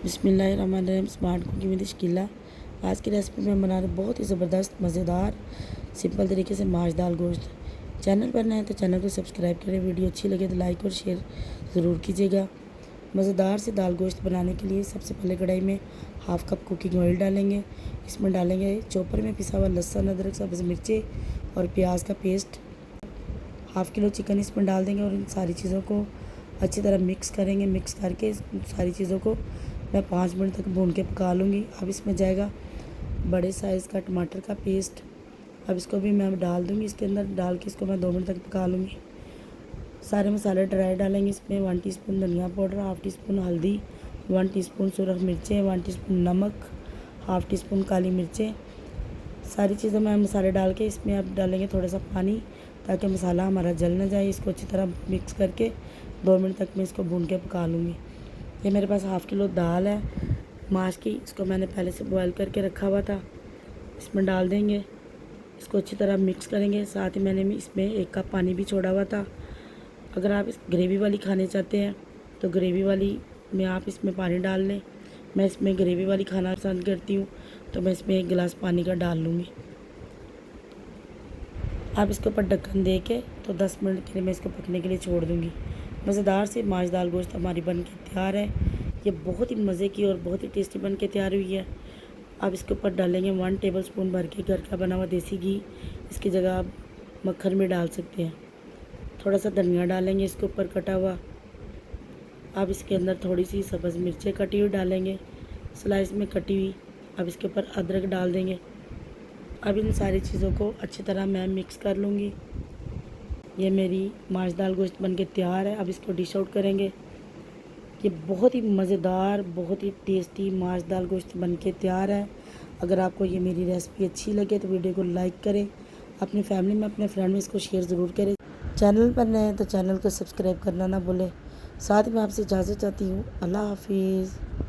बिस्मिल्लाहिर्रहमानिर्रहीम। Smart cooking with Shakila. आज की रेसिपी में बना रहे बहुत ही ज़बरदस्त मज़ेदार सिंपल तरीके से माश दाल गोश्त। चैनल पर नए हैं तो चैनल को सब्सक्राइब करें। वीडियो अच्छी लगे तो लाइक और शेयर ज़रूर कीजिएगा। मज़ेदार से दाल गोश्त बनाने के लिए सबसे पहले कढ़ाई में हाफ़ कप कुकिंग ऑयल डालेंगे। इसमें डालेंगे चॉपर में पिसा हुआ लहसुन, अदरक, सब्ज़ मिर्ची और प्याज का पेस्ट। हाफ़ किलो चिकन इसमें डाल देंगे और इन सारी चीज़ों को अच्छी तरह मिक्स करेंगे। मिक्स करके सारी चीज़ों को मैं 5 मिनट तक भून के पका लूँगी। अब इसमें जाएगा बड़े साइज़ का टमाटर का पेस्ट। अब इसको भी मैं डाल दूँगी। इसके अंदर डाल के इसको मैं 2 मिनट तक पका लूँगी। सारे मसाले ड्राई डालेंगे। इसमें 1 टीस्पून धनिया पाउडर, हाफ़ टी स्पून हल्दी, 1 टीस्पून सुरख मिर्चें, 1 टीस्पून नमक, हाफ़ टी स्पून काली मिर्चें। सारी चीज़ें मैं मसाले डाल के इसमें अब डालेंगे थोड़ा सा पानी ताकि मसाला हमारा जल ना जाए। इसको अच्छी तरह मिक्स करके 2 मिनट तक मैं इसको भून के पका लूँगी। ये मेरे पास हाफ़ किलो दाल है माश की। इसको मैंने पहले से बॉयल करके रखा हुआ था। इसमें डाल देंगे। इसको अच्छी तरह मिक्स करेंगे। साथ ही मैंने इसमें 1 कप पानी भी छोड़ा हुआ था। अगर आप इस ग्रेवी वाली खाने चाहते हैं तो ग्रेवी वाली में आप इसमें पानी डाल लें। मैं इसमें ग्रेवी वाली खाना पसंद करती हूँ तो मैं इसमें 1 गिलास पानी का डाल लूँगी। आप इसके ऊपर ढक्कन दे के तो 10 मिनट के लिए मैं इसको पकने के लिए छोड़ दूँगी। मज़ेदार से माश दाल गोश्त हमारी बन के तैयार है। ये बहुत ही मज़े की और बहुत ही टेस्टी बन के तैयार हुई है। अब इसके ऊपर डालेंगे 1 टेबलस्पून भर के घर का बना हुआ देसी घी। इसकी जगह आप मक्खन भी डाल सकते हैं। थोड़ा सा धनिया डालेंगे इसके ऊपर कटा हुआ। अब इसके अंदर थोड़ी सी सब्ज़ मिर्चें कटी हुई डालेंगे, स्लाइस में कटी हुई। अब इसके ऊपर अदरक डाल देंगे। अब इन सारी चीज़ों को अच्छी तरह मैं मिक्स कर लूँगी। ये मेरी माश दाल गोश्त बन के तैयार है। अब इसको डिश आउट करेंगे। ये बहुत ही मज़ेदार, बहुत ही टेस्टी माश दाल गोश्त बन के तैयार है। अगर आपको ये मेरी रेसिपी अच्छी लगे तो वीडियो को लाइक करें, अपनी फैमिली में, अपने फ्रेंड में इसको शेयर ज़रूर करें। चैनल पर नए हैं तो चैनल को सब्सक्राइब करना ना भूलें। साथ में आपसे इजाज़त चाहती हूँ। अल्लाह हाफिज़।